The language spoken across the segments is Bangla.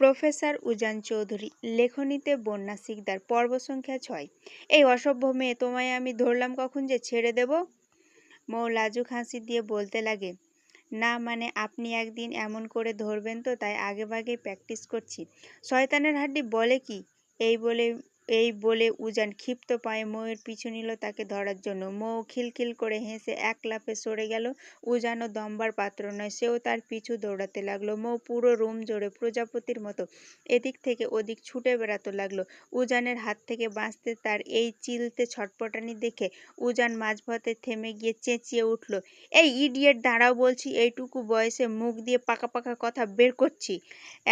প্রফেসর উজান চৌধুরী, লেখনীতে বন্যা শিকদার, পর্ব সংখ্যা ৬। এই অসভ্য মেয়ে, তোমায় আমি ধরলাম কখন যে ছেড়ে দেব? মৌ লাজুক হাসি দিয়ে বলতে লাগে, না মানে আপনি একদিন এমন করে ধরবেন তো, তাই আগেভাগেই প্র্যাকটিস করছি। শয়তানের হাড্ডি বলে কি? এই বলে উজান ক্ষিপ্ত পায়ে মৌয়ের পিছু নিল তাকে ধরার জন্য। মৌ খিলখিল করে হেসে এক লাফে সরে গেল। উজানও দমবার পাত্র নয়, সেও তার পিছু দৌড়াতে লাগলো। মৌ পুরো রুম জোরে প্রজাপতির মতো এদিক থেকে ওদিক ছুটে বেড়াতে লাগলো। উজানের হাত থেকে বাঁচতে তার এই চিলতে ছটপটানি দেখে উজান মাঝপথে থেমে গিয়ে চেঁচিয়ে উঠল, এই ইডিয়েট, দাঁড়াও বলছি, এইটুকু বয়সে মুখ দিয়ে পাকা পাকা কথা বের করছি,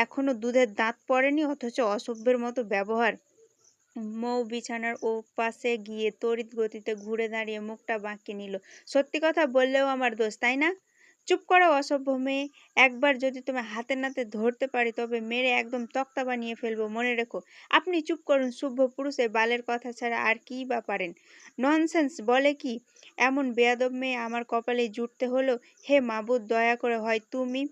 এখনো দুধের দাঁত পড়েনি, অথচ অসভ্যের মতো ব্যবহার। মৌ বিছানার ওপাশে গিয়ে তড়িৎ গতিতে ঘুরে দাঁড়িয়ে মুখটা বাঁকিয়ে নিল। সত্যি কথা বললেও আমার দোষ, তাই না? চুপ করো অসভ্য মেয়ে, একবার যদি তুমি হাতে নাতে ধরতে পারি তবে মেরে একদম তক্তা বানিয়ে ফেলবো, মনে রেখো। আপনি চুপ করুন, শুভ পুরুষে বালের কথা ছাড়া আর কি বা পারেন? ননসেন্স বলে কি? এমন বেয়াদব মেয়ে আমার কপালে জুটতে হলো। হে মাবুদ, দয়া করে হয় তুমি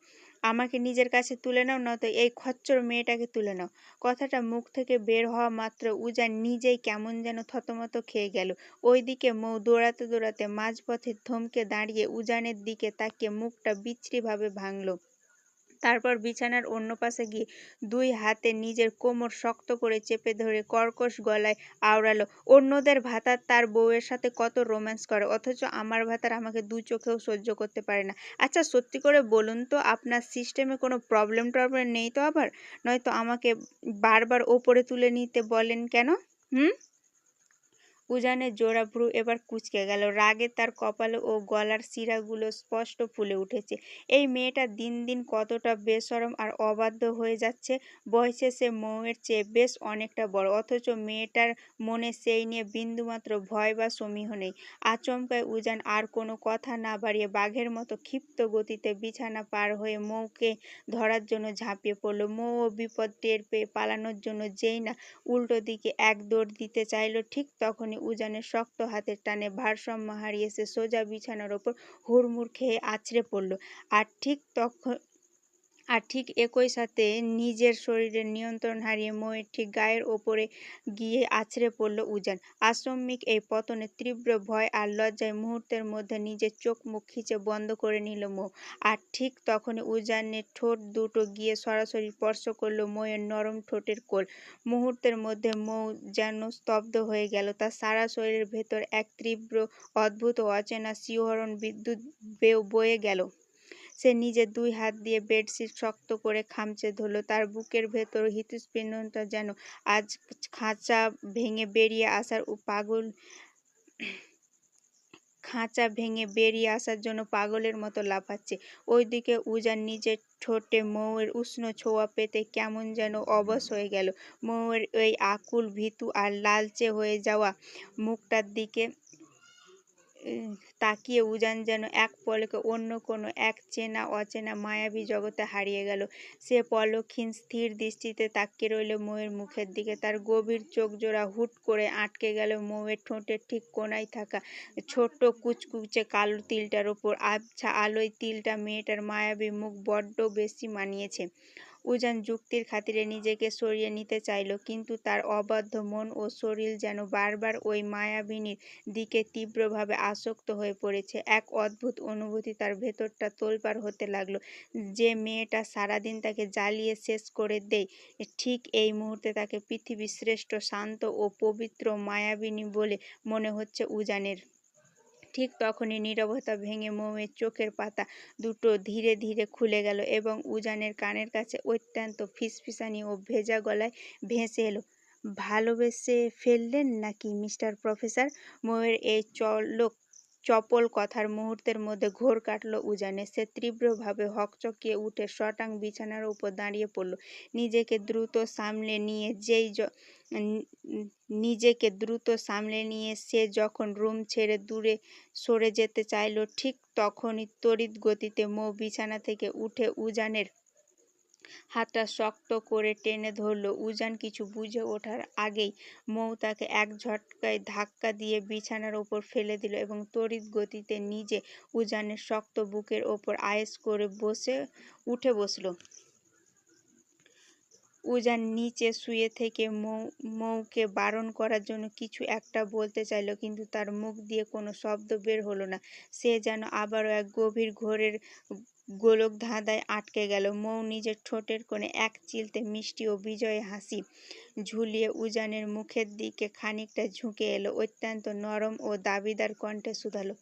আমাকে নিজের কাছে তুলে নাও, নয়তো এই খচ্চর মেয়েটাকে তুলে নাও। কথাটা মুখ থেকে বের হওয়া মাত্র উজান নিজেই কেমন যেন থতমত খেয়ে গেল। ওইদিকে মৌ দৌড়াতে দৌড়াতে মাঝপথে থমকে দাঁড়িয়ে উজানের দিকে তাকিয়ে মুখটা বিশ্রীভাবে ভাঙল। তারপর বিছানার অন্য পাশে গিয়ে দুই হাতে নিজের কোমর শক্ত করে চেপে ধরে কর্কশ গলায় আওড়ালো, অন্যদের ভাতার তার বউয়ের সাথে কত রোম্যান্স করে, অথচ আমার ভাতার আমাকে দু চোখেও সহ্য করতে পারে না। আচ্ছা সত্যি করে বলুন তো, আপনার সিস্টেমে কোনো প্রবলেম টবলেম নেই তো আবার? নয়তো আমাকে বারবার ওপরে তুলে নিতে বলেন কেন? হুম? উজানের জোড়া ভ্রু এবার কুঁচকে গেল। রাগে তার কপাল ও গলার শিরাগুলো স্পষ্ট ফুলে উঠেছে। এই মেয়েটা দিন দিন কতটা বেশরম আর অবাধ্য হয়ে যাচ্ছে। বয়সে সে মৌয়ের চেয়ে বেশ অনেকটা বড়, অথচ মেয়েটার মনে সেই নিয়ে বিন্দুমাত্র ভয় বা সমীহ নেই। আচমকায় উজান আর কোনো কথা না বাড়িয়ে বাঘের মতো ক্ষিপ্ত গতিতে বিছানা পার হয়ে মৌকে ধরার জন্য ঝাঁপিয়ে পড়ল। মৌও বিপদ টের পেয়ে পালানোর জন্য যেই না উল্টো দিকে এক দৌড় দিতে চাইল, ঠিক তখনই উজানের শক্ত হাতের টানে ভারসাম্য হারিয়ে সে সোজা বিছানার ওপর হুড়মুড় খেয়ে আছড়ে পড়ল। আর ঠিক একই সাথে নিজের শরীরের নিয়ন্ত্রণ হারিয়ে মৌয়ের ঠিক গায়ের ওপরে গিয়ে আছড়ে পড়ল উজান। আকস্মিক এই পতনে তীব্র ভয় আর লজ্জায় মুহূর্তের মধ্যে নিজের চোখ মুখ খিচে বন্ধ করে নিল মৌ। আর ঠিক তখনই উজানের ঠোঁট দুটো গিয়ে সরাসরি স্পর্শ করল মৌয়ের নরম ঠোঁটের কোল। মুহূর্তের মধ্যে মৌ যেন স্তব্ধ হয়ে গেল। তার সারা শরীরের ভেতর এক তীব্র, অদ্ভুত ও অচেনা শিহরণ বিদ্যুৎ বয়ে গেল। সে নিজের দুই হাত দিয়ে বেডশিট শক্ত করে খামচে ধরল। তার বুকের ভেতর হৃৎস্পন্দনটা যেন আজ খাঁচা ভেঙে বেরিয়ে আসার জন্য পাগলের মতো লাফাচ্ছে। ওইদিকে উজান নিজের ঠোঁটে মৌয়ের উষ্ণ ছোঁয়া পেতে কেমন যেন অবশ হয়ে গেল। মৌয়ের ওই আকুল, ভীতু আর লালচে হয়ে যাওয়া মুখটার দিকে তাকিয়ে উজান যেন এক পলকে অন্য কোনো এক চেনা অচেনা মায়াবী জগতে হারিয়ে গেল। সে পলকহীন স্থির দৃষ্টিতে তাকিয়ে রইল মৌয়ের মুখের দিকে। তার গভীর চোখজোড়া হুট করে আটকে গেল মৌয়ের ঠোঁটের ঠিক কোণায় থাকা ছোট্ট কুচকুচে কালো তিলটার ওপর। আবছা আলোয় তিলটা মেয়েটার মায়াবী মুখ বড্ড বেশি মানিয়েছে। উজান যুক্তির খাতিরে নিজেকে সরিয়ে নিতে চাইল, কিন্তু তার অবাধ্য মন ও শরীর যেন বারবার ওই মায়াবিনীর দিকে তীব্রভাবে আসক্ত হয়ে পড়েছে। এক অদ্ভুত অনুভূতি তার ভেতরটা তোলপাড় হতে লাগলো। যে মেয়েটা সারাদিন তাকে জ্বালিয়ে শেষ করে দেয়, ঠিক এই মুহূর্তে তাকে পৃথিবীর শ্রেষ্ঠ, শান্ত ও পবিত্র মায়াবিনী বলে মনে হচ্ছে উজানের। ঠিক তখনই নীরবতা ভেঙে মৌয়ের চোখের পাতা দুটো ধীরে ধীরে খুলে গেল এবং উজানের কানের কাছে অত্যন্ত ফিসফিসানি ও ভেজা গলায় ভেসে এলো, ভালোবেসে ফেললেন নাকি মিস্টার প্রফেসর? মৌয়ের এই চপল কথার মুহূর্তের মধ্যে ঘোর কাটল উজানে। সে তীব্রভাবে হকচকিয়ে উঠে সটাং বিছানার উপর দাঁড়িয়ে পড়ল। নিজেকে দ্রুত সামলে নিয়ে সে যখন রুম ছেড়ে দূরে সরে যেতে চাইল, ঠিক তখনই তড়িৎ গতিতে মৌ বিছানা থেকে উঠে উজানের হাতটা শক্ত করে টেনে ধরল। উজান কিছু বুঝে ওঠার আগেই মৌ তাকে এক ঝটকায় ধাক্কা দিয়ে বিছানার ওপর ফেলে দিল এবং তড়িৎ গতিতে নিজে উজানের শক্ত বুকের ওপর আয়েশ করে উঠে বসল। উজান নিচে শুয়ে থেকে মৌকে বারণ করার জন্য কিছু একটা বলতে চাইল, কিন্তু তার মুখ দিয়ে কোনো শব্দ বের হলো না। সে যেন আবারও এক গভীর ঘোরের গোলক ধাঁধায় আটকে গেল। মৌ নিজের ঠোঁটের কোণে এক চিলতে মিষ্টি ও বিজয়ী হাসি ঝুলিয়ে উজানের মুখের দিকে খানিকটা ঝুঁকে এলো। অত্যন্ত নরম ও দাবিদার কণ্ঠে শুধালো,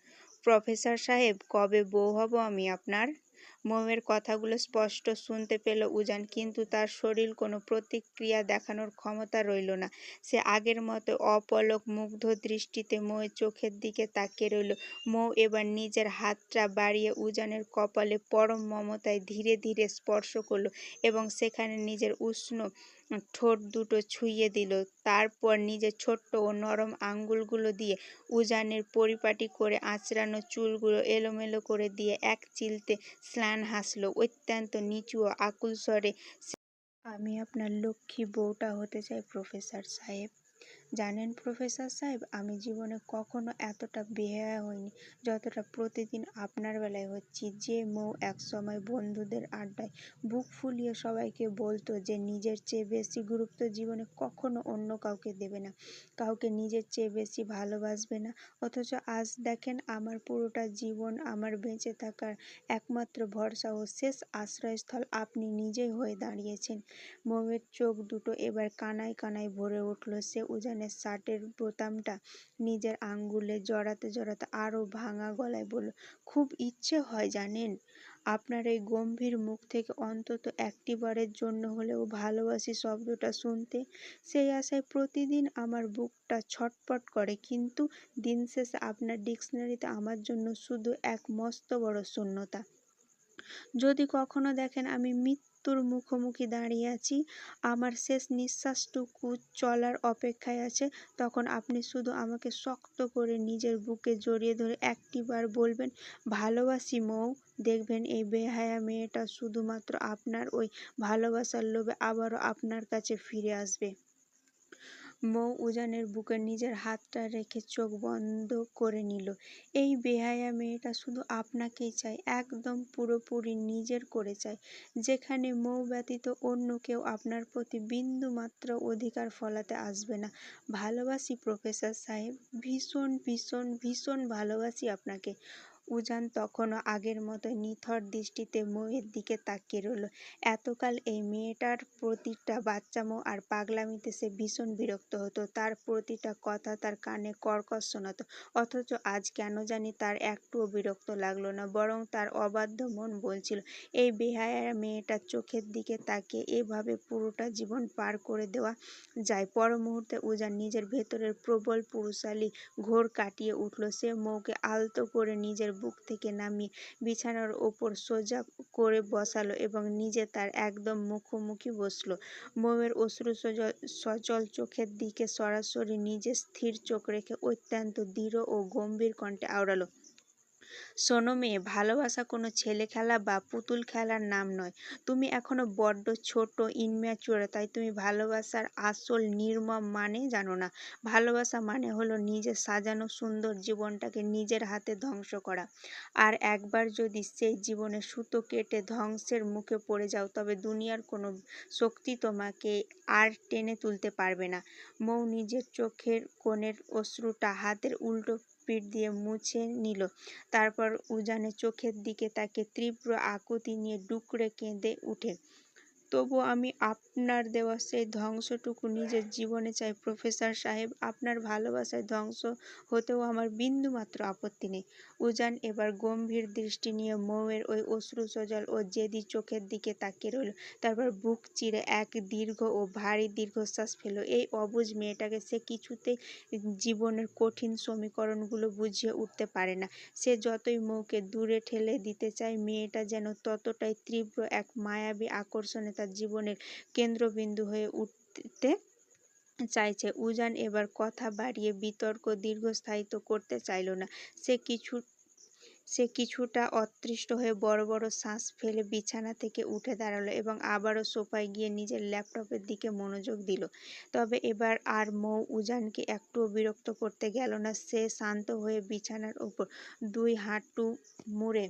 প্রফেসর সাহেব, কবে বউ হব আমি আপনার? মৌয়ের কথাগুলো স্পষ্ট শুনতে পেল উজান, কিন্তু তার শরীর কোনো প্রতিক্রিয়া দেখানোর ক্ষমতা রইল না। সে আগের মতো অপলক মুগ্ধ দৃষ্টিতে মৌয়ের চোখের দিকে তাকিয়ে রইল। মৌ এবার নিজের হাতটা বাড়িয়ে উজানের কপালে পরম মমতায় ধীরে ধীরে স্পর্শ করল এবং সেখানে নিজের উষ্ণ ঠোঁট দুটো ছুঁয়ে দিল। তারপর নিজের ছোট্ট ও নরম আঙ্গুলগুলো দিয়ে উজানের পরিপাটি করে আঁচড়ানো চুলগুলো এলোমেলো করে দিয়ে এক চিলতে স্লান হাসল। অত্যন্ত নিচু ও আকুল স্বরে, আমি আপনার লক্ষ্মী বউটা হতে চাই প্রফেসর সাহেব। জানেন প্রফেসর সাহেব, আমি জীবনে কখনো এতটা বেহায়া হইনি যতটা প্রতিদিন আপনার বেলায় হচ্ছি। যে মৌ একসময় বন্ধুদের আড্ডায় বুক ফুলিয়ে সবাইকে বলতো যে নিজের চেয়ে বেশি গুরুত্ব জীবনে কখনো অন্য কাউকে দেবে না, কাউকে নিজের চেয়ে বেশি ভালোবাসবে না, অথচ আজ দেখেন আমার পুরোটা জীবন, আমার বেঁচে থাকার একমাত্র ভরসা ও শেষ আশ্রয়স্থল আপনি নিজেই হয়ে দাঁড়িয়েছেন। মৌয়ের চোখ দুটো এবার কানায় কানায় ভরে উঠল। সে উজানের শার্টের বোতামটা নিজের আঙ্গুলে জড়াতে জড়াতে আরো ভাঙা গলায় বলল, খুব ইচ্ছে হয় জানেন, আপনার এই গম্ভীর মুখ থেকে অন্তত একটিবারের জন্য হলেও ভালোবাসি শব্দটা শুনতে। সেই আশায় প্রতিদিন আমার বুকটা ছটফট করে, কিন্তু দিন শেষে আপনার ডিকশনারিতে আমার জন্য শুধু এক মস্ত বড় শূন্যতা। যদি কখনো দেখেন আমি মৃত্যুর মুখোমুখি দাঁড়িয়ে আছি, আমার শেষ নিঃশ্বাসটুকু চলার অপেক্ষায় আছে, তখন আপনি শুধু আমাকে শক্ত করে নিজের বুকে জড়িয়ে ধরে একটিবার বলবেন, ভালোবাসি মৌ। দেখবেন এই বেহায়া মেয়েটা শুধুমাত্র আপনার ওই ভালোবাসার লোভে আবারও আপনার কাছে ফিরে আসবে। মৌ উজানের বুকে নিজের হাতটা রেখে চোখ বন্ধ করে নিল। এই বেহায়া মেয়েটা শুধু আপনাকেই চায়, একদম পুরোপুরি নিজের করে চায়, যেখানে মৌ ব্যতীত অন্য কেউ আপনার প্রতি বিন্দু মাত্র অধিকার ফলাতে আসবে না। ভালোবাসি প্রফেসর সাহেব, ভীষণ ভীষণ ভীষণ ভালোবাসি আপনাকে। উজান তখনও আগের মতো নিথর দৃষ্টিতে মৌয়ের দিকে তাকিয়ে রইল। এতকাল এই মেয়েটার প্রতিটা বাচ্চামো আর পাগলামিতে সে ভীষণ বিরক্ত হতো, তার প্রতিটা কথা তার কানে কর্কশ শোনাতো, অথচ আজ কেন জানি তার একটুও বিরক্ত লাগলো না, বরং তার অবাধ্য মন বলছিল এই বেহায়া মেয়েটার চোখের দিকে তাকিয়ে এভাবে পুরোটা জীবন পার করে দেওয়া যায়। পর মুহূর্তে উজান নিজের ভেতরের প্রবল পুরুষালী ঘোর কাটিয়ে উঠল। সে মৌকে আলতো করে নিজের বুক থেকে নামিয়ে বিছানার ওপর সোজা করে বসালো এবং নিজে তার একদম মুখোমুখি বসলো। মৌয়ের অশ্রু সচল চোখের দিকে সরাসরি নিজের স্থির চোখ রেখে অত্যন্ত দৃঢ় ও গম্ভীর কণ্ঠে আওড়ালো, শোনো মেয়ে, ভালোবাসা কোনো ছেলে খেলা বা পুতুল খেলার নাম নয়। তুমি এখনো বড্ড ছোট, ইনম্যাচিওর, তাই তুমি ভালোবাসার আসল নির্মম মানে জানো না। ভালোবাসা মানে হলো নিজের সাজানো সুন্দর জীবনটাকে নিজের হাতে ধ্বংস করা। আর একবার যদি সেই জীবনের সুতো কেটে ধ্বংসের মুখে পড়ে যাও, তবে দুনিয়ার কোনো শক্তি তোমাকে আর টেনে তুলতে পারবে না। মৌ নিজের চোখের কোণের অশ্রুটা হাতের উল্টো পিঠ দিয়ে মুছে নিল। তারপর উজানের চোখের দিকে তাকিয়ে তীব্র আকুতি নিয়ে ডুকরে কেঁদে উঠে, তবু আমি আপনার দেওয়া সেই ধ্বংসটুকু নিজের জীবনে চাই প্রফেসর সাহেব। আপনার ভালোবাসায় ধ্বংস হতেও আমার বিন্দুমাত্র আপত্তি নেই। উজান এবার গম্ভীর দৃষ্টি নিয়ে মৌয়ের ওই অশ্রুসজল ও জেদি চোখের দিকে তাকিয়ে রইল। তারপর বুক চিরে এক দীর্ঘ ও ভারী দীর্ঘশ্বাস ফেলল। এই অবুঝ মেয়েটাকে সে কিছুতেই জীবনের কঠিন সমীকরণগুলো বুঝিয়ে উঠতে পারে না। সে যতই মৌকে দূরে ঠেলে দিতে চায়, মেয়েটা যেন ততটাই তীব্র এক মায়াবী আকর্ষণে তার জীবনের কেন্দ্রবিন্দু হয়ে উঠতে চাইছে। উজান এবার কথা বাড়িয়ে বিতর্ক দীর্ঘস্থায়িত করতে চাইল না। সে কিছুটা অতৃষ্ট হয়ে বড় বড় শ্বাস ফেলে বিছানা থেকে উঠে দাঁড়ালো এবং আবারও সোফায় গিয়ে নিজের ল্যাপটপের দিকে মনোযোগ দিল। তবে এবার আর মৌ উজানকে একটুও বিরক্ত করতে গেল না। সে শান্ত হয়ে বিছানার ওপর দুই হাঁটু মুড়ে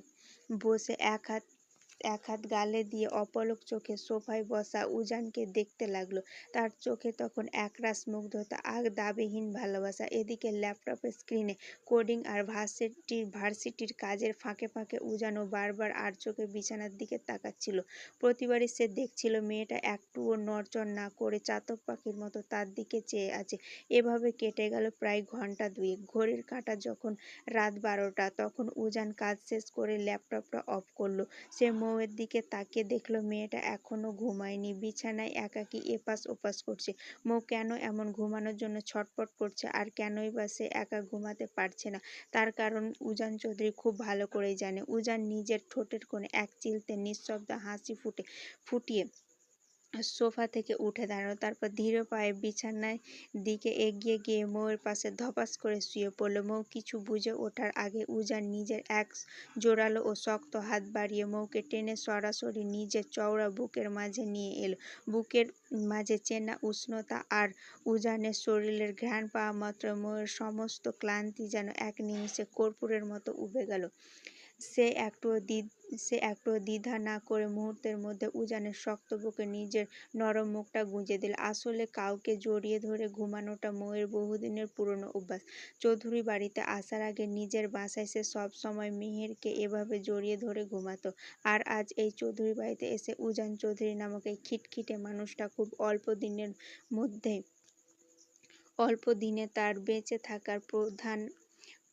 বসে এক হাত এক হাত গালে দিয়ে অপলক চোখে সোফায় বসা উজানকে দেখতে লাগলো। তার চোখে তখন একরাশ মুগ্ধতা আর দাবিহীন ভালোবাসা। এদিকে ল্যাপটপের স্ক্রিনে কোডিং আর ভার্সিটির কাজের ফাঁকে ফাঁকে উজানও বারবার আর চোখে বিছানার দিকে তাকাচ্ছিল। প্রতিবারই সে দেখছিল মেয়েটা একটুও নড়চড় না করে চাতক পাখির মতো তার দিকে চেয়ে আছে। এভাবে কেটে গেল প্রায় ঘন্টা দুয়েক। ঘড়ির কাঁটা যখন রাত 12টা, তখন উজান কাজ শেষ করে ল্যাপটপটা অফ করলো। সে মৌয়ের দিকে তাকিয়ে দেখলো মেয়েটা এখনো ঘুমায়নি, বিছানায় একাকী এপাশ ওপাশ করছে। মৌ কেন এমন ঘুমানোর জন্য ছটফট করছে আর কেনই বা সে একা ঘুমাতে পারছে না, তার কারণ উজান চৌধুরী খুব ভালো করেই জানে। উজান নিজের ঠোঁটের কোণে এক চিলতে নিঃশব্দ হাসি ফুটিয়ে সোফা থেকে উঠে দাঁড়ালো। তারপর ধীর পায়ে বিছানার দিকে এগিয়ে গিয়ে মৌয়ের পাশে ধপাস করে শুয়ে পড়ল। মৌ কিছু বুঝে ওঠার আগে উজান নিজের এক জোরালো ও শক্ত হাত বাড়িয়ে মৌকে টেনে সরাসরি নিজের চওড়া বুকের মাঝে নিয়ে এলো। বুকের মাঝে চেনা উষ্ণতা আর উজানের শরীরের ঘ্রাণ পাওয়া মাত্র মৌয়ের সমস্ত ক্লান্তি যেন এক নিমিষে কর্পূরের মতো উবে গেল। সে একটুও দ্বিধা না করে মুহূর্তের মধ্যে উজানের শক্ত বুকে নিজের নরম মুখটা গুঁজে দিল। আসলে কাউকে জড়িয়ে ধরে ঘুমানোটা মৌয়ের বহুদিনের পুরনো অভ্যাস। চৌধুরী বাড়িতে আসার আগে নিজের বাসায় সে সব সময় মেহেরকে এভাবে জড়িয়ে ধরে ঘুমাতো। আর আজ এই চৌধুরী বাড়িতে এসে উজান চৌধুরী নামক এই খিটখিটে মানুষটা খুব অল্প দিনে তার বেঁচে থাকার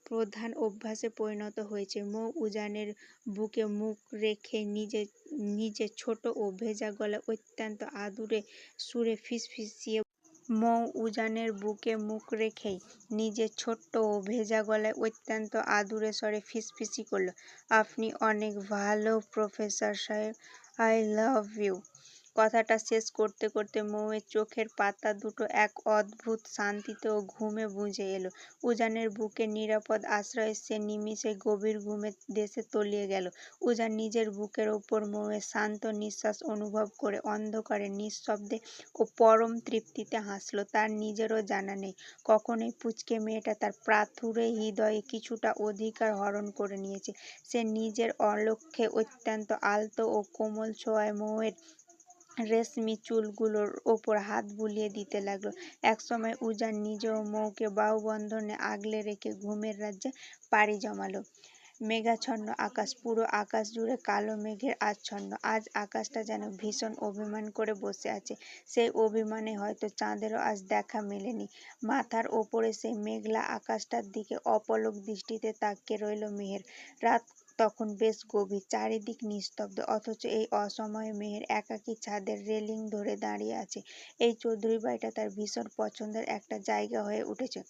প্রধান অভ্যাসে পরিণত হয়েছে। মৌ উজানের বুকে মুখ রেখে নিজের ছোট ও ভেজা গলায় অত্যন্ত আদুরে সুরে ফিসফিসিয়ে মৌ উজানের বুকে মুখ রেখেই নিজের ছোট্ট ও ভেজা গলায় অত্যন্ত আদুরে স্বরে ফিসফিসি করল, আপনি অনেক ভালো প্রফেসর সাহেব, আই লাভ ইউ। কথাটা শেষ করতে করতে মৌয়ের চোখের পাতা দুটো এক অদ্ভুত শান্তিতে ও ঘুমে বুজে এলো। উজানের বুকের নিরাপদ আশ্রয়ে সে নিমিষে গভীর ঘুমের দেশে তলিয়ে গেল। উজান নিজের বুকের ওপর মৌয়ের শান্ত নিঃশ্বাস অনুভব করে অন্ধকারে নিঃশব্দে ও পরম তৃপ্তিতে হাসল। তার নিজেরও জানা নেই কখন এই পুচকে মেয়েটা তার পাথুরে হৃদয়ে কিছুটা অধিকার হরণ করে নিয়েছে। সে নিজের অলক্ষ্যে অত্যন্ত আলতো ও কোমল ছোঁয়ায় মৌয়ের রেশমি চুলগুলোর ওপর হাত বুলিয়ে দিতে লাগলো। একসময় উজান নিজেও মৌকে বাহুবন্ধনে আগলে রেখে ঘুমের রাজ্যে পাড়ি জমালো। মেঘাচ্ছন্ন আকাশ, পুরো আকাশ জুড়ে কালো মেঘের আচ্ছন্ন। আজ আকাশটা যেন ভীষণ অভিমান করে বসে আছে। সেই অভিমানে হয়তো চাঁদেরও আজ দেখা মেলেনি। মাথার ওপরে সেই মেঘলা আকাশটার দিকে অপলক দৃষ্টিতে তাকিয়ে রইল মেহের। রাত তখন বেশ গভীর, চারিদিক নিস্তব্ধ, অথচ এই অসময়ে মেহের একাকী ছাদের রেলিং ধরে দাঁড়িয়ে আছে। এই চৌধুরী বাড়িটা তার ভীষণ পছন্দের একটা জায়গা হয়ে উঠেছে,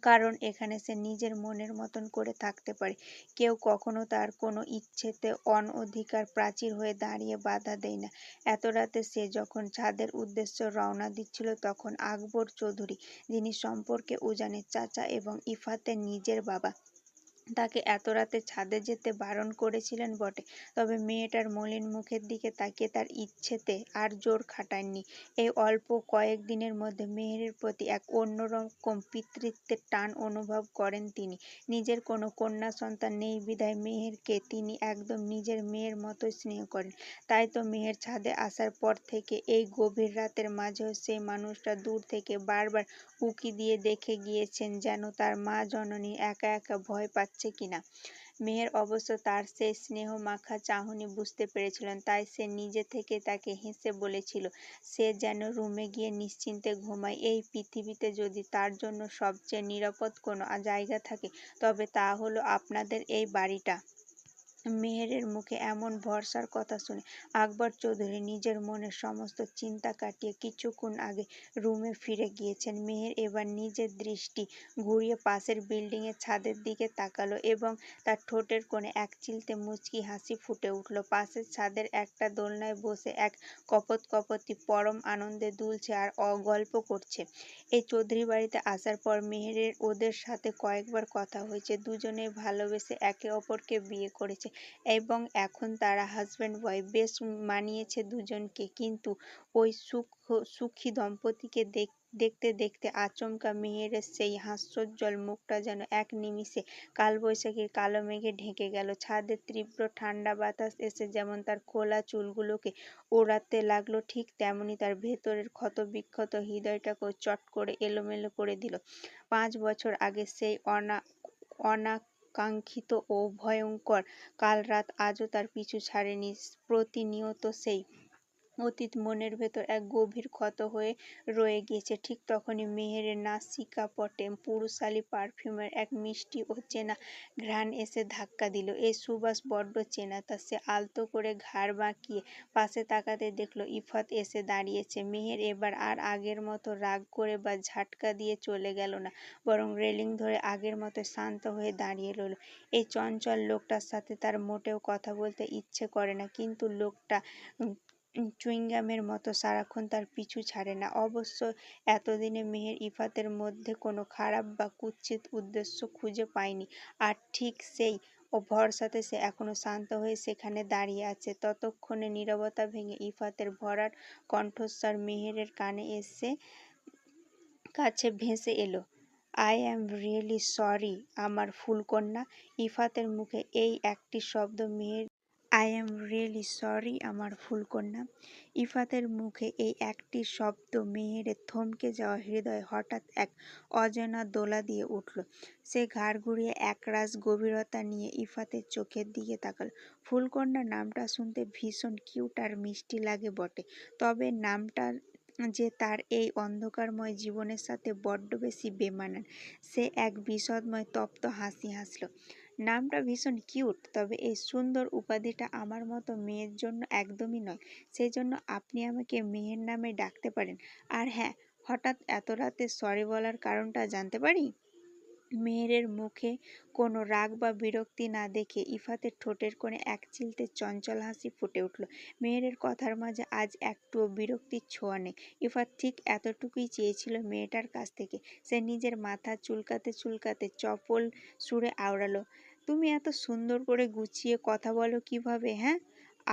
কারণ এখানে সে নিজের মনের মতন করে থাকতে পারে। কেউ কখনো তার কোনো ইচ্ছেতে অনধিকার প্রাচীর হয়ে দাঁড়িয়ে বাধা দেয় না। এত রাতে সে যখন ছাদের উদ্দেশ্যে রওনা দিচ্ছিল, তখন আকবর চৌধুরী, যিনি সম্পর্কে উজানের চাচা এবং ইফাতের নিজের বাবা, তাকে এত রাতে ছাদে যেতে বারণ করেছিলেন বটে, তবে মেয়েটার মলিন মুখের দিকে তাকিয়ে তার ইচ্ছেতে আর জোর খাটাননি। এই অল্প কয়েক দিনের মধ্যে মেহেরের প্রতি এক অন্যরকম পিতৃত্বের টান অনুভব করেন তিনি। নিজের কোনো কন্যা সন্তান নেই বিধায় মেহেরকে তিনি একদম নিজের মেয়ের মতোই স্নেহ করেন। তাই তো মেহের ছাদে আসার পর থেকে এই গভীর রাতের মাঝেও সেই মানুষটা দূর থেকে বারবার উঁকি দিয়ে দেখে গিয়েছেন যেন তার মা জননী একা একা ভয় পাচ্ছে কিনা। মেহের অবশ্য তার সেই স্নেহ মাখা চাহনি বুঝতে পেরেছিলেন, তাই সে নিজে থেকে তাকে হেসে বলেছিল সে যেন রুমে গিয়ে নিশ্চিন্তে ঘুমায়। এই পৃথিবীতে যদি তার জন্য সবচেয়ে নিরাপদ কোনো জায়গা থাকে, তবে তা হলো আপনাদের এই বাড়িটা। মেহেরের মুখে এমন ভরসার কথা শুনে আকবর চৌধুরী নিজের মনের সমস্ত চিন্তা কাটিয়ে কিছুক্ষণ আগে রুমে ফিরে গিয়েছেন। মেহের এবার নিজের দৃষ্টি ঘুরিয়ে পাশের বিল্ডিংয়ের ছাদের দিকে তাকালো এবং তার ঠোঁটের কোণে এক চিলতে মুচকি হাসি ফুটে উঠল। পাশের ছাদের একটা দোলনায় বসে এক কপোতী পরম আনন্দে দুলছে আর গল্প করছে। এই চৌধুরী বাড়িতে আসার পর মেহেরের ওদের সাথে কয়েকবার কথা হয়েছে। দুজনেই ভালোবেসে একে অপরকে বিয়ে করেছে। এবং এখন তারা হাজব্যান্ড ওয়াইফ। বেশ মানিয়েছে দুজনকে। কিন্তু ওই সুখী দম্পতিকে দেখতে দেখতে আচমকা মেহেরের সেই হাস্যোজ্জ্বল মুখটা যেন এক নিমিষে কালবৈশাখীর কালো মেঘে ঢেকে গেল। ছাদের তীব্র ঠান্ডা বাতাস এসে যেমন তার খোলা চুলগুলোকে ওড়াতে লাগলো, ঠিক তেমনি তার ভেতরের ক্ষতবিক্ষত হৃদয়টাকেও চট করে এলোমেলো করে দিল। 5 বছর আগে সেই অনাকাঙ্ক্ষিত ও ভয়ঙ্কর কালরাত আজও তার পিছু ছাড়েনি। প্রতিনিয়ত সেই অতীত মনের ভেতর এক গভীর ক্ষত হয়ে রয়ে গিয়েছে। ঠিক তখনই মেহেরের নাসিকাপটে পুরুষালী পারফিউমের এক মিষ্টি ও চেনা ঘ্রাণ এসে ধাক্কা দিল। এই সুবাস বড্ড চেনা তার। সে আলতো করে ঘাড় বাঁকিয়ে পাশে তাকাতে দেখল ইফাত এসে দাঁড়িয়েছে। মেহের এবার আর আগের মতো রাগ করে বা ঝাটকা দিয়ে চলে গেল না, বরং রেলিং ধরে আগের মতো শান্ত হয়ে দাঁড়িয়ে রইল। এই চঞ্চল লোকটার সাথে তার মোটেও কথা বলতে ইচ্ছে করে না, কিন্তু লোকটা চুইংগামের মতো সারাক্ষণ তার পিছু ছাড়ে না। অবশ্য এতদিনে মেহের ইফাতের মধ্যে কোনো খারাপ বা কুৎসিত উদ্দেশ্য খুঁজে পায়নি। আর ঠিক সেই ভরসাতে সে এখনো শান্ত হয়ে সেখানে দাঁড়িয়ে আছে। ততক্ষণে নীরবতা ভেঙে ইফাতের ভরাট কণ্ঠস্বর মেহেরের কাছে ভেসে এলো। আই অ্যাম রিয়েলি সরি আমার ফুলকন্যা। ইফাতের মুখে এই একটি শব্দ আই অ্যাম রিয়েলি সরি আমার ফুলকন্যা। ইফাতের মুখে এই একটি শব্দ মেহেরের থমকে যাওয়া হৃদয় হঠাৎ এক অজানা দোলা দিয়ে উঠল। সে ঘাড় ঘুরিয়ে একরাশ গভীরতা নিয়ে ইফাতের চোখের দিকে তাকাল। ফুলকন্যা নামটা শুনতে ভীষণ কিউট আর মিষ্টি লাগে বটে, তবে নামটা যে তার এই অন্ধকারময় জীবনের সাথে বড্ড বেশি বেমানান। সে এক বিষাদময় তপ্ত হাসি হাসল। নামটা ভীষণ কিউট, তবে এই সুন্দর উপাধিটা আমার মতো মেয়ের জন্য একদমই নয়। সেই জন্য আপনি আমাকে মেহের নামে ডাকতে পারেন। আর হ্যাঁ, হঠাৎ এত রাতে সরি বলার কারণটা জানতে পারি? মেহেরের মুখে কোনো রাগ বা বিরক্তি না দেখে ইফাতের ঠোঁটের কোণে এক চিলতে চঞ্চল হাসি ফুটে উঠল। মেহেরের কথার মাঝে আজ একটুও বিরক্তির ছোঁয়া নেই। ইফাত ঠিক এতটুকুই চেয়েছিল মেয়েটার কাছ থেকে। সে নিজের মাথা চুলকাতে চুলকাতে চপল সুরে আওড়ালো, তুমি এত সুন্দর করে গুছিয়ে কথা বলো কিভাবে, হ্যাঁ?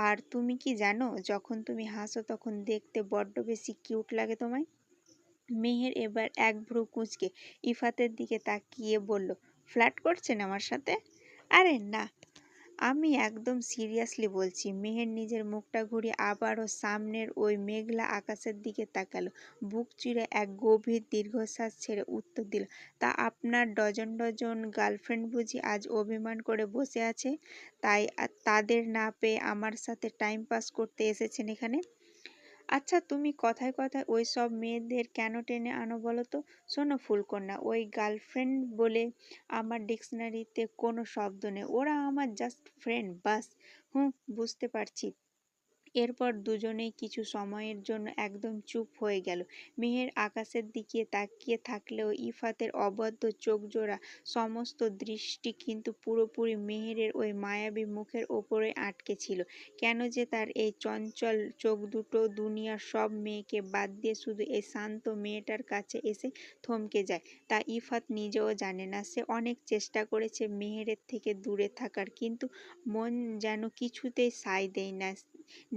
আর তুমি কি জানো, যখন তুমি হাসো তখন দেখতে বড্ড বেশি কিউট লাগে তোমায়। মেহের এবার এক ভ্রু কুঁচকে ইফাতের দিকে তাকিয়ে বলল, ফ্লার্ট করছেন আমার সাথে? আরে না, আমি একদম সিরিয়াসলি বলছি। মেহের নিজের মুখটা ঘুরিয়ে আবারও সামনের ওই মেঘলা আকাশের দিকে তাকালো। বুক চিরে এক গভীর দীর্ঘশ্বাস ছেড়ে উত্তর দিল, তা আপনার ডজন ডজন গার্লফ্রেন্ড বুঝি আজ অভিমান করে বসে আছে, তাই তাদের না পেয়ে আমার সাথে টাইম পাস করতে এসেছেন এখানে? আচ্ছা, তুমি কথায় কথায় ওই সব মেয়েদের কেন টেনে আনো বলো তো? শোনো ফুলকন্যা, ওই গার্লফ্রেন্ড বলে আমার ডিকশনারিতে কোনো শব্দ নেই। ওরা আমার জাস্ট ফ্রেন্ড, বাস। হুঁ, বুঝতে পারছি। এরপর দুজনেই কিছু সময়ের জন্য একদম চুপ হয়ে গেল। মেহের আকাশের দিকে তাকিয়ে থাকলেও ইফাতের অবদ্ধ চোখজোড়া সমস্ত দৃষ্টি কিন্তু পুরোপুরি মেহেরের ওই মায়াবী মুখের ওপরে আটকে ছিল। কেন যে তার এই চঞ্চল চোখ দুটো দুনিয়ার সব মেয়েকে বাদ দিয়ে শুধু এই শান্ত মেয়েটার কাছে এসে থমকে যায়, তা ইফাত নিজেও জানে না। সে অনেক চেষ্টা করেছে মেহেরের থেকে দূরে থাকার, কিন্তু মন যেন কিছুতেই সায় দেয় না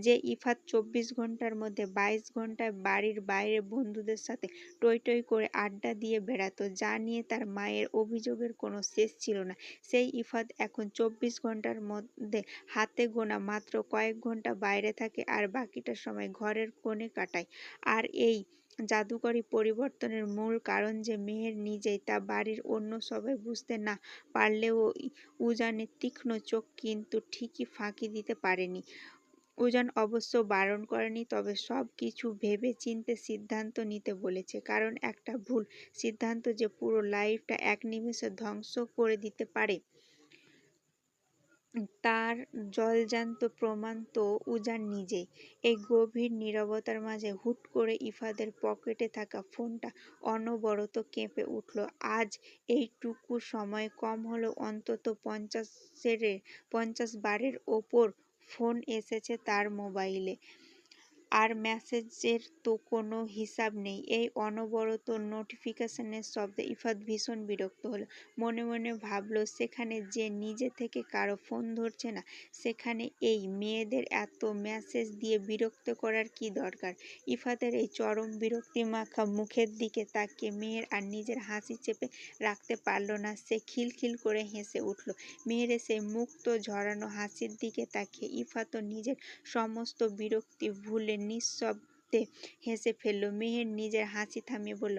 যে ইফাত 24 ঘন্টার মধ্যে 22 ঘন্টায় বাড়ির বাইরে বন্ধুদের সাথে টই টই করে আড্ডা দিয়ে বেড়াতো, যা নিয়ে তার মায়ের অভিযোগের কোনো শেষ ছিল না। সেই ইফাত এখন 24 ঘন্টার মধ্যে হাতে গোনা মাত্র কয়েক ঘন্টা বাইরে থাকে আর বাকিটা সময় ঘরের কোণে কাটায়। আর এই জাদুকরী পরিবর্তনের মূল কারণ যে মেহের নিজেই, তা বাড়ির অন্য সবাই বুঝতে না পারলেও উজানের তীক্ষ্ণ চোখ কিন্তু ঠিকই ফাঁকি দিতে পারেনি। উজান অবশ্য বারণ করেনি, তবে সব কিছু ভেবে চিন্তে সিদ্ধান্ত নিতে বলেছে, কারণ একটা ভুল সিদ্ধান্ত যে পুরো লাইফটা এক নিমেষে ধ্বংস করে দিতে পারে তার জলজ্যান্ত প্রমাণ তো উজান নিজেই। এই গভীর নীরবতার মাঝে হুট করে ইফাতের পকেটে থাকা ফোনটা অনবরত কেঁপে উঠল। আজ এইটুকু সময় কম হলেও অন্তত 50 বারের ওপর ফোন এসেছে তার মোবাইলে। আর মেসেজের তো কোনো হিসাব নেই। এই অনবরত নোটিফিকেশনের শব্দে ইফাত ভীষণ বিরক্ত হলো। মনে মনে ভাবল, সেখানে যে নিজে থেকে কারো ফোন ধরছে না, সেখানে এই মেয়েদের এত মেসেজ দিয়ে বিরক্ত করার কি দরকার। ইফাতের এই চরম বিরক্তিমাখা মুখের দিকে তাকিয়ে মেহের আর নিজের হাসি চেপে রাখতে পারল না। সে খিলখিল করে হেসে উঠল। মেহেরের সেই মুক্ত ঝরানো হাসির দিকে তাকিয়ে ইফাতও নিজের সমস্ত বিরক্তি ভুলে নিঃশব্দে হেসে ফেলল। মেহের নিজের হাসি থামিয়ে বলল,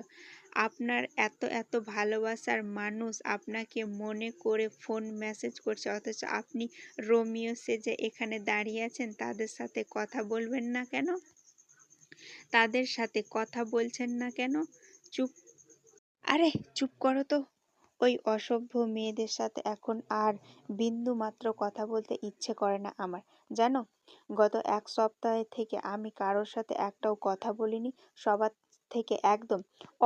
আপনার এত এত ভালোবাসার মানুষ আপনাকে মনে করে ফোন মেসেজ করছে, অথচ আপনি রোমিও সেজে এখানে দাঁড়িয়ে আছেন। তাদের সাথে কথা বলবেন না কেন? তাদের সাথে কথা বলছেন না কেন? চুপ আরে চুপ করো তো। ওই অসভ্য মেয়েদের সাথে এখন আর বিন্দুমাত্র কথা বলতে ইচ্ছে করে না আমার। জানো, গত এক সপ্তাহ থেকে আমি কারোর সাথে একটাও কথা বলিনি। সবার থেকে একদম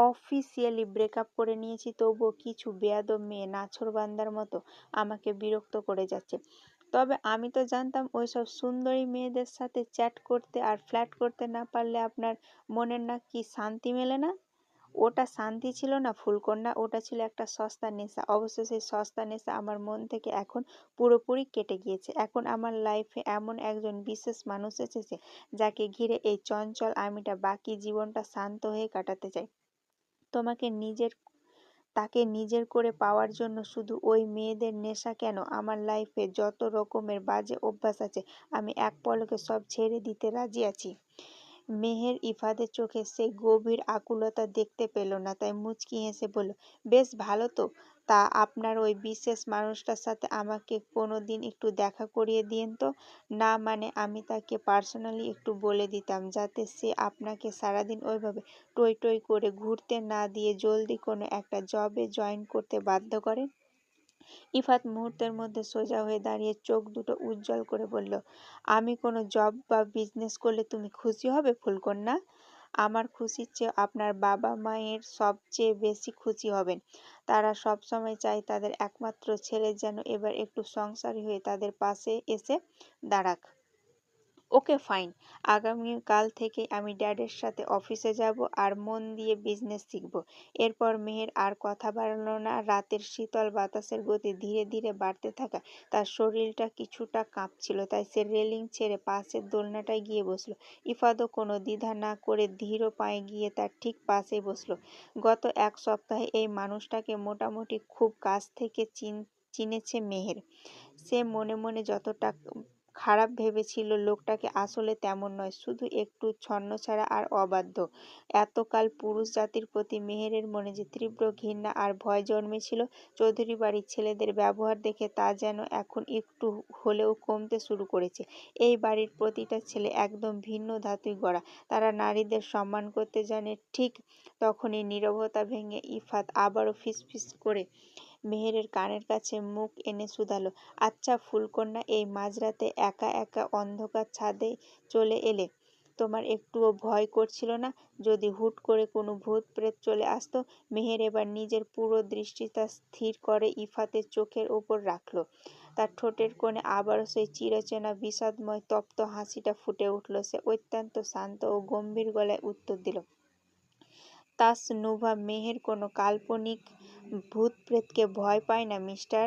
অফিসিয়ালি ব্রেকআপ করে নিয়েছি, তবুও কিছু বেয়াদব মেয়ে নাছোড়বান্দার মতো আমাকে বিরক্ত করে যাচ্ছে। তবে আমি তো জানতাম ওইসব সুন্দরী মেয়েদের সাথে চ্যাট করতে আর ফ্ল্যাট করতে না পারলে আপনার মনের নাকি শান্তি মেলে না। ওটা শান্তি ছিল না ফুলকন্যা, ওটা ছিল একটা সস্তা নেশা। অবশ্য সেই সস্তা নেশা আমার মন থেকে এখন পুরোপুরি কেটে গিয়েছে। এখন আমার লাইফে এমন একজন বিশেষ মানুষ এসেছে, যাকে ঘিরে এই চঞ্চল আমিটা বাকি জীবনটা শান্ত হয়ে কাটাতে চাই। তোমাকে তাকে নিজের করে পাওয়ার জন্য শুধু ওই মেয়েদের নেশা কেন, আমার লাইফে যত রকমের বাজে অভ্যাস আছে, আমি এক পলকে সব ছেড়ে দিতে রাজি আছি। মেহের ইফাতের চোখে সেই গভীর আকুলতা দেখতে পেল না, তাই মুচকি হেসে বলল, বেশ ভালো তো। তা আপনার ওই বিশেষ মানুষটার সাথে আমাকে কোনো দিন একটু দেখা করিয়ে দিয়েন তো। না মানে আমি তাকে পার্সোনালি একটু বলে দিতাম, যাতে সে আপনাকে সারাদিন ওইভাবে টই টই করে ঘুরতে না দিয়ে জলদি কোনো একটা জবে জয়েন করতে বাধ্য করে। ইফাত মুহূর্তের মধ্যে সোজা হয়ে দাঁড়িয়ে চোখ দুটো উজ্জ্বল করে বলল, আমি কোনো জব বা বিজনেস করলে তুমি খুশি হবে ফুলকন্যা? আমার খুশির চেয়ে আপনার বাবা মায়ের সবচেয়ে বেশি খুশি হবেন। তারা সবসময় চায় তাদের একমাত্র ছেলে যেন এবার একটু সংসারী হয়ে তাদের পাশে এসে দাঁড়াক। ওকে ফাইন, আগামীকাল থেকে আমি ড্যাডের সাথে অফিসে যাব আর মন দিয়ে বিজনেস শিখব। এরপর মেহের আর কথা বাড়ালো না। রাতের শীতল বাতাসের গতি ধীরে ধীরে বাড়তে থাকা তার শরীরটা কিছুটা কাঁপছিল, তাই সে রেলিং ছেড়ে পাশের দোলনাটায় গিয়ে বসলো। ইফাদও কোনো দ্বিধা না করে ধীর পায়ে গিয়ে তার ঠিক পাশেই বসলো। গত এক সপ্তাহে এই মানুষটাকে মোটামুটি খুব কাছ থেকে চিনেছে মেহের। সে মনে মনে যতটা খারাপ ভেবেছিল লোকটাকে আসলে তেমন নয়, শুধু একটু ছন্নছাড়া আর অবাধ্য। এতকাল পুরুষ জাতির প্রতি মেহেরের মনে যে তীব্র ঘৃণা আর ভয় জন্মেছিল, চৌধুরী বাড়ির ছেলেদের ব্যবহার দেখে তা যেন এখন একটু হলেও কমতে শুরু করেছে। এই বাড়ির প্রতিটা ছেলে একদম ভিন্ন ধাতুই গড়া। তারা নারীদের সম্মান করতে জানে। ঠিক তখনই নীরবতা ভেঙে ইফাত আবারও ফিসফিস করে মেহেরের কানের কাছে মুখ এনে শুধালো, আচ্ছা ফুলকন্যা, এই মাঝরাতে একা একা অন্ধকার ছাদে চলে এলে, তোমার একটুও ভয় করছিল না? যদি হুট করে কোনো ভূত প্রেত চলে আসতো? মেহের এবার নিজের পুরো দৃষ্টিটা স্থির করে ইফাতের চোখের ওপর রাখল। তার ঠোঁটের কোণে আবারও সেই চিরচেনা বিষাদময় তপ্ত হাসিটা ফুটে উঠল। সে অত্যন্ত শান্ত ও গম্ভীর গলায় উত্তর দিল, তাসনুভা, মেহের কোনো কাল্পনিক ভূত-প্রেতকে ভয় পায় না মিস্টার।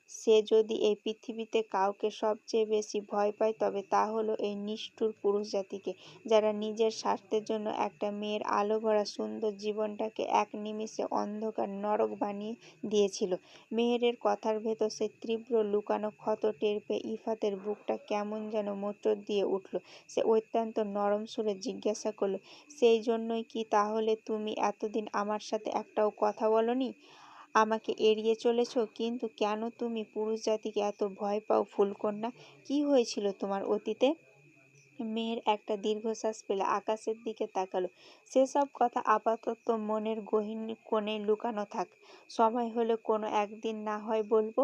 সে যদি এই পৃথিবীতে কাউকে সবচেয়ে বেশি ভয় পায়, তবে তা হলো এই নিষ্ঠুর পুরুষজাতিকে, যারা নিজের স্বার্থের জন্য একটা মেয়ের আলোভরা সুন্দর জীবনটাকে এক নিমিষে অন্ধকার নরক বানিয়ে দিয়েছিল। মেহেরের কথার ভেতর সেই তীব্র লুকানো ক্ষত টের পেয়ে ইফাতের বুকটা কেমন যেন মোচড় দিয়ে উঠল। সে অত্যন্ত নরম সুরে জিজ্ঞাসা করল, সেই জন্যই কি তাহলে তুমি এতদিন আমার সাথে একটাও কথা বলোনি? আমাকে এড়িয়ে চলেছ? কিন্তু কেন তুমি পুরুষ জাতিকে এত ভয় পাও ফুলকন্যা? কি হয়েছিল তোমার অতীতে? মেহের একটা দীর্ঘশ্বাস ফেলে আকাশের দিকে তাকালো। সেসব কথা আপাতত মনের গহীন কোণে লুকানো থাক। সময় হলে কোনো একদিন না হয় বলবো।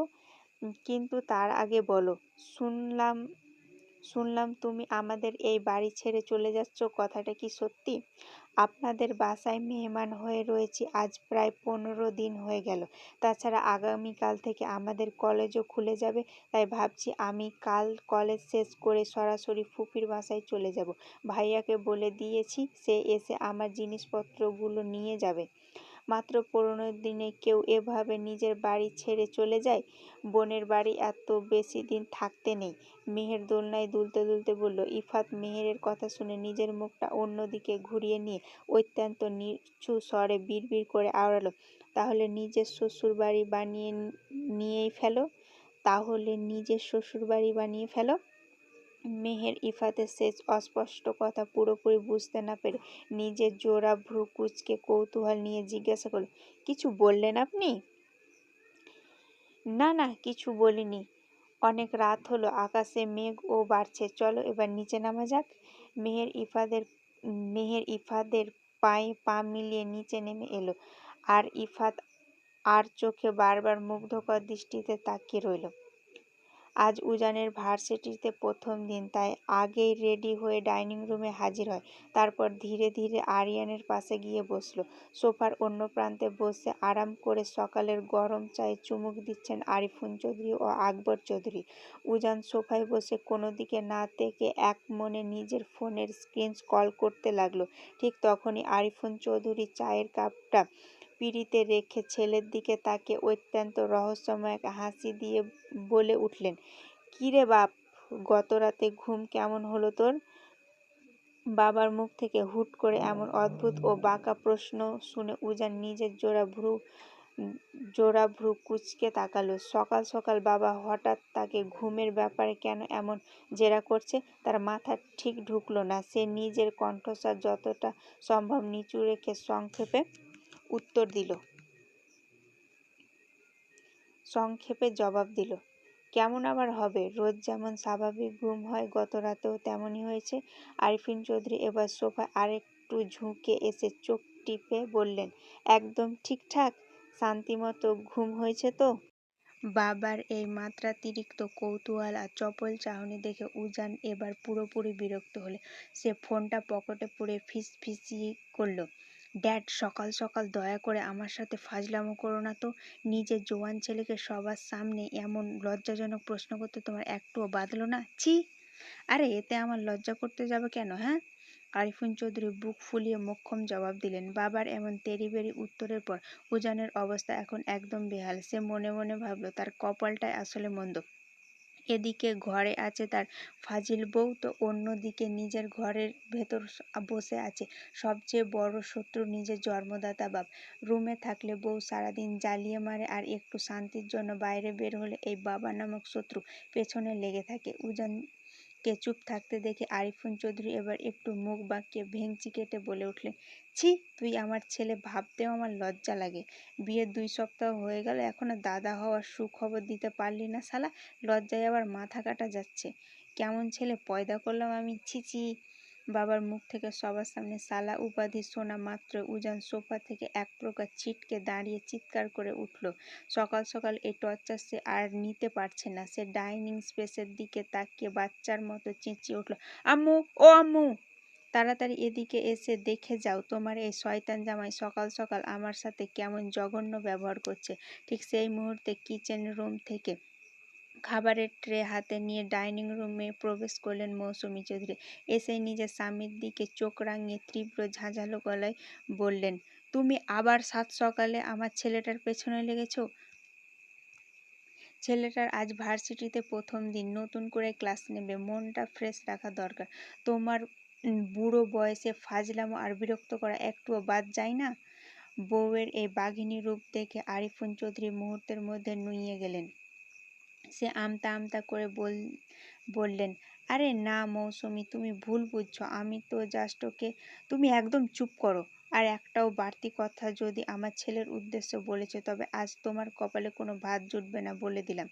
কিন্তু তার আগে বলো, শুনলাম শুনলাম তুমি আমাদের এই বাড়ি ছেড়ে চলে যাচ্ছ, কথাটা কি সত্যি? আপনাদের বাসায় মেহমান হয়ে রয়েছি আজ প্রায় 15 দিন হয়ে গেল। তাছাড়া আগামীকাল থেকে আমাদের কলেজও খুলে যাবে, তাই ভাবছি আমি কাল কলেজ শেষ করে সরাসরি ফুপির বাসায় চলে যাব। ভাইয়াকে বলে দিয়েছি, সে এসে আমার জিনিসপত্রগুলো নিয়ে যাবে। মাত্র 15 দিনে কেউ এভাবে নিজের বাড়ি ছেড়ে চলে যায়? বোনের বাড়ি এত বেশি দিন থাকতে নেই। মেহের দোলনায় দুলতে দুলতে বলল। ইফাত মেহেরের কথা শুনে নিজের মুখটা অন্যদিকে ঘুরিয়ে নিয়ে অত্যন্ত নিচু স্বরে বিড়বিড় করে আওড়ালো, তাহলে নিজের শ্বশুরবাড়ি নিয়েই ফেলো। তাহলে নিজের শ্বশুরবাড়ি বানিয়ে ফেলো। মেহের ইফাতের শেষ অস্পষ্ট কথা পুরোপুরি বুঝতে না পেরে নিজের জোড়া ভ্রু কুঁচকে কৌতূহল নিয়ে জিজ্ঞাসা করল, কিছু বললেন আপনি? না না, কিছু বলিনি। অনেক রাত হলো, আকাশে মেঘও বাড়ছে, চলো এবার নিচে নামা যাক। মেহের ইফাদের পায়ে পা মিলিয়ে নিচে নেমে এলো, আর ইফাত আর চোখে বারবার মুগ্ধকর দৃষ্টিতে তাকিয়ে রইল। আজ উজানের ভার্সিটিতে প্রথম দিন, তাই আগেই রেডি হয়ে ডাইনিং রুমে হাজির হয়। তারপর ধীরে ধীরে আরিয়ানের পাশে গিয়ে বসল। সোফার অন্য প্রান্তে বসে আরাম করে সকালের গরম চায়ে চুমুক দিচ্ছেন আরিফুন চৌধুরী ও আকবর চৌধুরী। উজান সোফায় বসে কোনো দিকে না তেকে এক মনে নিজের ফোনের স্ক্রিন স্ক্রল করতে লাগলো। ঠিক তখনই আরিফুন চৌধুরী চায়ের কাপটা পিঁড়িতে রেখে ছেলের দিকে তাকিয়ে অত্যন্ত রহস্যময় এক হাসি দিয়ে বলে উঠলেন, কিরে বাপ, গতরাতে ঘুম কেমন হলো তোর? বাবার মুখ থেকে হুট করে এমন অদ্ভুত ও বাঁকা প্রশ্ন শুনে উজান নিজের জোড়া ভ্রু কুঁচকে তাকালো। সকাল সকাল বাবা হঠাৎ তাকে ঘুমের ব্যাপারে কেন এমন জেরা করছে তার মাথা ঠিক ঢুকলো না। সে নিজের কণ্ঠস্বর যতটা সম্ভব নিচু রেখে সংক্ষেপে জবাব দিল, কেমন আবার হবে, রোজ যেমন স্বাভাবিক ঘুম হয় গত রাতেও তেমনই হয়েছে। আরিফিন চৌধুরী এবার সোফায় আরেকটু ঝুঁকে এসে চোখ টিপে বললেন, একদম ঠিকঠাক শান্তিমতো ঘুম হয়েছে তো? বাবার এই মাত্রাতিরিক্ত কৌতূহল আর চপল চাহনি দেখে উজান এবার পুরোপুরি বিরক্ত হলে সে ফোনটা পকেটে পুরে ফিসফিসিয়ে করল, ড্যাড, সকাল সকাল দয়া করে আমার সাথে ফাজলামো করো না তো। নিজের জোয়ান ছেলেকে সবার সামনে এমন লজ্জাজনক প্রশ্ন করতে তোমার একটুও বাধলো না? ছি! আরে এতে আমার লজ্জা করতে যাবে কেন, হ্যাঁ? আরিফুন চৌধুরী বুক ফুলিয়ে মোক্ষম জবাব দিলেন। বাবার এমন তেড়িবেড়ি উত্তরের পর উজানের অবস্থা এখন একদম বেহাল। সে মনে মনে ভাবল তার কপালটাই আসলে মন্দ। এদিকে ঘরে আছে তার ফাজিল বউ, তো অন্যদিকে নিজের ঘরের ভেতর বসে আছে সবচেয়ে বড় শত্রু নিজের জন্মদাতা বাপ। রুমে থাকলে বউ সারাদিন জ্বালিয়ে মারে, আর একটু শান্তির জন্য বাইরে বের হলে এই বাবা নামক শত্রু পেছনে লেগে থাকে। উজানকে চুপ থাকতে দেখে আরিফুন চৌধুরী এবার একটু মুখ বাঁকিয়ে ভেংচি কেটে বলে উঠলেন, ছি, তুই আমার ছেলে ভাবতেও আমার লজ্জা লাগে। বিয়ের 2 সপ্তাহ হয়ে গেল, এখনো দাদা হওয়ার সুখবর দিতে পারলি না শালা। লজ্জায় আবার মাথা কাটা যাচ্ছে। কেমন ছেলে পয়দা করলাম আমি, ছি ছি। বাবার মুখ থেকে সবার সামনে শালা উপাধি শোনা মাত্র উজান সোফা থেকে এক প্রকার ছিটকে দাঁড়িয়ে চিৎকার করে উঠল। সকাল সকাল এই টর্চার সে আর নিতে পারছে না। সে ডাইনিং স্পেসের দিকে তাকিয়ে বাচ্চার মতো চেঁচিয়ে উঠল, আম্মু, ও আম্মু, তাড়াতাড়ি এদিকে এসে দেখে যাও তোমার এই শয়তান জামাই সকাল সকাল আমার সাথে কেমন জঘন্য ব্যবহার করছে। ঠিক সেই মুহূর্তে কিচেন রুম থেকে খাবারের ট্রে হাতে নিয়ে ডাইনিং রুমে প্রবেশ করলেন মৌসুমী চৌধুরী। এসে নিজের স্বামীর দিকে চোখ রাঙিয়ে তীব্র ঝাঁঝালো গলায় বললেন, তুমি আবার সাত সকালে আমার ছেলেটার পেছনে লেগেছ? ছেলেটার আজ ভার্সিটিতে প্রথম দিন, নতুন করে ক্লাস নেবে, মনটা ফ্রেশ রাখা দরকার। তোমার বুড়ো বয়সে ফাজলামো আর বিরক্ত করা একটুও বাদ যায় না? বউয়ের এই বাঘিনী রূপ দেখে আরিফুন চৌধুরী মুহূর্তের মধ্যে নুইয়ে গেলেন। সে আমতা আমতা করে বললেন, আরে না মৌসুমী, তুমি ভুল বুঝছো, আমি তো জাস্ট ওকে। তুমি একদম চুপ করো। আর একটাও বাড়তি কথা যদি আমার ছেলের উদ্দেশ্যে বলেছো তবে আজ তোমার কপালে কোনো ভাত জুটবে না বলে দিলাম।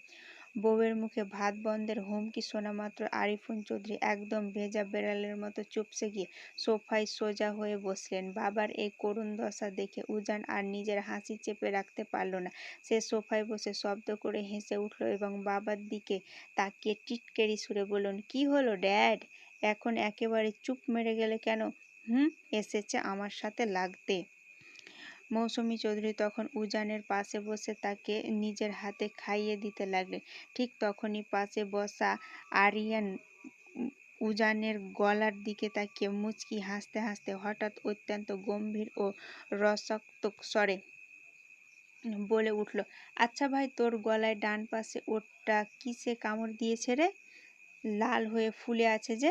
বউয়ের মুখে ভাত বন্ধের হুমকি শোনা মাত্র আরিফুন চৌধুরী একদম ভেজা বেড়ালের মতো চুপসে গিয়ে সোফায় সোজা হয়ে বসলেন। বাবার এই করুণ দশা দেখে উজান আর নিজের হাসি চেপে রাখতে পারল না। সে সোফায় বসে শব্দ করে হেসে উঠল এবং বাবার দিকে তাকিয়ে টিটকেরি সুরে বলল, কি হলো ড্যাড, এখন একেবারে চুপ মেরে গেলে কেন? এসেছে আমার সাথে লাগতে। মৌসুমী চৌধুরী তখন উজানের পাশে বসে তাকে নিজের হাতে খাইয়ে দিতে লাগলেন। ঠিক তখনই পাশে বসা আরিয়ান উজানের গলার দিকে তাকিয়ে মুচকি হাসতে হাসতে হঠাৎ অত্যন্ত গম্ভীর ও রসাক্ত স্বরে বলে উঠল, আচ্ছা ভাই, তোর গলায় ডান পাশে ওটা কিসে কামড় দিয়েছে রে? লাল হয়ে ফুলে আছে যে?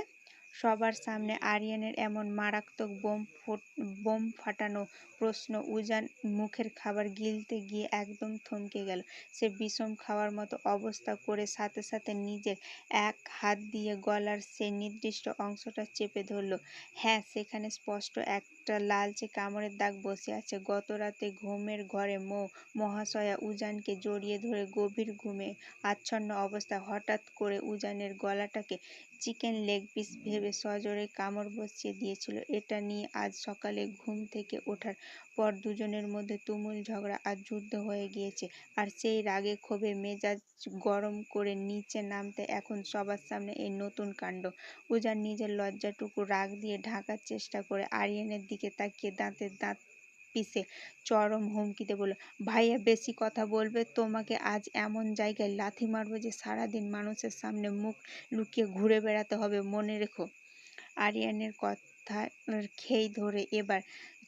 সবার সামনে আরিয়ানের এমন মারাত্মক বোম ফাটানো প্রশ্ন উজান মুখের খাবার গিলতে গিয়ে একদম থমকে গেল। সে বিষম খাওয়ার মতো অবস্থা করে সাথে সাথে নিজের এক হাত দিয়ে গলার সে নির্দিষ্ট অংশটা চেপে ধরল। হ্যাঁ, সেখানে স্পষ্ট একটা লালচে কামড়ের দাগ বসে আছে। গত রাতে ঘুমের ঘরে মহাশয়া উজানকে জড়িয়ে ধরে গভীর ঘুমে আচ্ছন্ন অবস্থায় হঠাৎ করে উজানের গলাটাকে চিকেন লেগ পিস ভেবে সজোরে কামড় বসিয়ে দিয়েছিল। এটা নিয়ে আজ সকালে ঘুম থেকে ওঠার পর দুজনের মধ্যে তুমুল ঝগড়া আর যুদ্ধ হয়ে গিয়েছে। আর সেই রাগে ক্ষোভে মেজাজ গরম করে নিচে নামতে এখন সবার সামনে এই নতুন কাণ্ড। উজান নিজের লজ্জাটুকু রাগ দিয়ে ঢাকার চেষ্টা করে আরিয়ানের দিকে তাকিয়ে দাঁতে দাঁত পিষে চরম হুমকিতে বলল, ভাইয়া বেশি কথা বলবে, তোমাকে আজ এমন জায়গায় লাথি মারবো যে সারাদিন মানুষের সামনে মুখ লুকিয়ে ঘুরে বেড়াতে হবে, মনে রেখো। আরিয়ানের কথা খেই ধরে এবার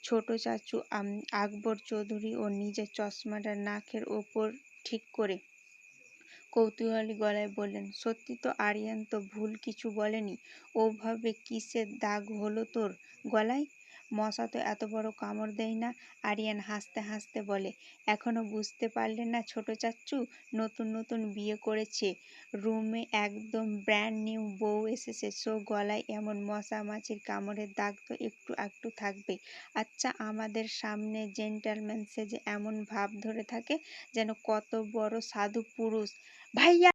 ছোট চাচু আকবর চৌধুরী ও নিজের চশমাটা নাকের ওপর ঠিক করে কৌতূহলী গলায় বললেন, সত্যি তো আরিয়ান তো ভুল কিছু বলেনি? ওভাবে কিসের দাগ হলো তোর গলায়? মশা তো এত বড় কামড় দেয় না। আরিয়ান হাসতে হাসতে বলে, এখনো বুঝতে পারলে না ছোট চাচ্চু? নতুন নতুন বিয়ে করেছে, রুমে একদম ব্র্যান্ড নিউ বউ এসেছে, সো গলায় এমন মশা মাছির কামড়ের দাগ তো একটু একটু থাকবেই। আচ্ছা, আমাদের সামনে জেন্টালম্যান সেজে এমন ভাব ধরে থাকে যেন কত বড় সাধু পুরুষ। ভাইয়া!